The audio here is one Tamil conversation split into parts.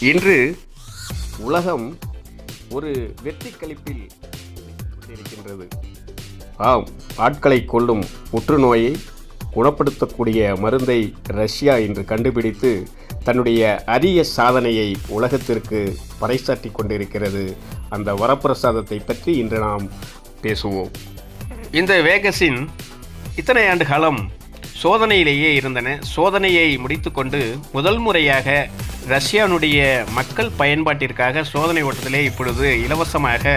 இன்று உலகம் ஒரு வெற்றி களிப்பில் இருக்கின்றது. ஆம், ஆட்களை கொல்லும் புற்றுநோயை குணப்படுத்தக்கூடிய மருந்தை ரஷ்யா இன்று கண்டுபிடித்து தன்னுடைய அரிய சாதனையை உலகத்திற்கு பறைசாற்றி கொண்டிருக்கிறது. அந்த வரப்பிரசாதத்தை பற்றி இன்று நாம் பேசுவோம். இந்த வேகசின் இத்தனை ஆண்டு காலம் சோதனையிலேயே இருந்தன. சோதனையை முடித்துக்கொண்டு முதல் முறையாக ரஷ்யானுடைய மக்கள் பயன்பாட்டிற்காக சோதனை ஓட்டத்திலே இப்பொழுது இலவசமாக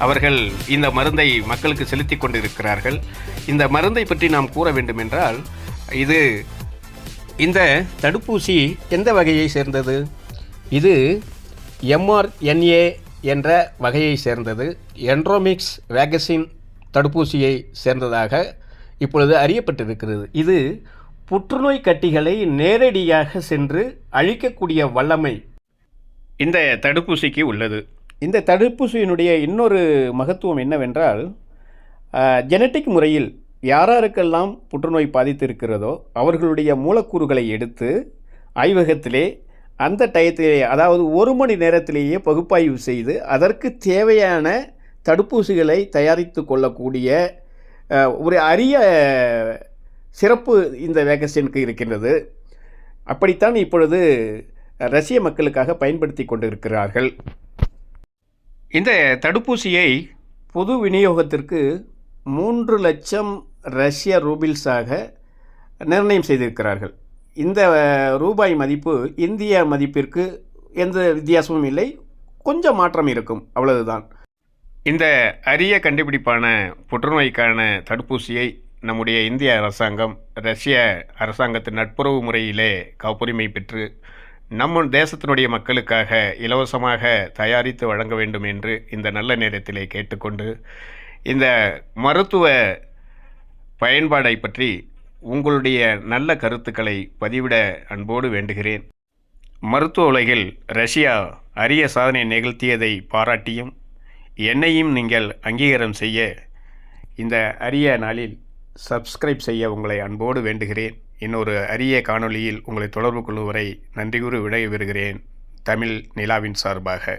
அவர்கள் இந்த மருந்தை மக்களுக்கு செலுத்தி கொண்டிருக்கிறார்கள். இந்த மருந்தை பற்றி நாம் கூற வேண்டுமென்றால், இந்த தடுப்பூசி எந்த வகையை சேர்ந்தது? இது mRNA என்ற வகையை சேர்ந்தது. என்ட்ரோமிக்ஸ் வேகசின் தடுப்பூசியை சேர்ந்ததாக இப்பொழுது அறியப்பட்டிருக்கிறது. இது புற்றுநோய் கட்டிகளை நேரடியாக சென்று அழிக்கக்கூடிய வல்லமை இந்த தடுப்பூசிக்கு உள்ளது. இந்த தடுப்பூசியினுடைய இன்னொரு மகத்துவம் என்னவென்றால், ஜெனட்டிக் முறையில் யாராருக்கெல்லாம் புற்றுநோய் பாதித்திருக்கிறதோ அவர்களுடைய மூலக்கூறுகளை எடுத்து ஆய்வகத்திலே அந்த டயத்திலே, அதாவது 1 மணி நேரத்திலேயே பகுப்பாய்வு செய்து அதற்கு தேவையான தடுப்பூசிகளை தயாரித்து கொள்ளக்கூடிய ஒரு அரிய சிறப்பு இந்த வேகசினுக்கு இருக்கின்றது. அப்படித்தான் இப்பொழுது ரஷ்ய மக்களுக்காக பயன்படுத்தி கொண்டிருக்கிறார்கள். இந்த தடுப்பூசியை பொது விநியோகத்திற்கு 3 லட்சம் ரஷ்ய ரூபிள்ஸாக நிர்ணயம் செய்திருக்கிறார்கள். இந்த ரூபாய் மதிப்பு இந்திய மதிப்பிற்கு எந்த வித்தியாசமும் இல்லை, கொஞ்சம் மாற்றம் இருக்கும், அவ்வளவுதான். இந்த அரிய கண்டுபிடிப்பான புற்றுநோய்க்கான தடுப்பூசியை நம்முடைய இந்திய அரசாங்கம் ரஷ்ய அரசாங்கத்தின் நட்புறவு முறையிலே காப்புரிமை பெற்று நம்ம தேசத்தினுடைய மக்களுக்காக இலவசமாக தயாரித்து வழங்க வேண்டும் என்று இந்த நல்ல நேரத்திலே கேட்டுக்கொண்டு, இந்த மருத்துவ பயன்பாடை பற்றி உங்களுடைய நல்ல கருத்துக்களை பதிவிட அன்போடு வேண்டுகிறேன். மருத்துவ உலகில் ரஷ்யா அரிய சாதனை நிகழ்த்தியதை பாராட்டியும் என்னையும் நீங்கள் அங்கீகாரம் செய்ய இந்த அரிய நாளில் சப்ஸ்கிரைப் செய்ய உங்களை அன்போடு வேண்டுகிறேன். இன்னொரு அரிய காணொளியில் உங்களை தொடர்பு கொள்ளும் வரை நன்றி கூறி விடைபெறுகிறேன். தமிழ் நிலாவின் சார்பாக.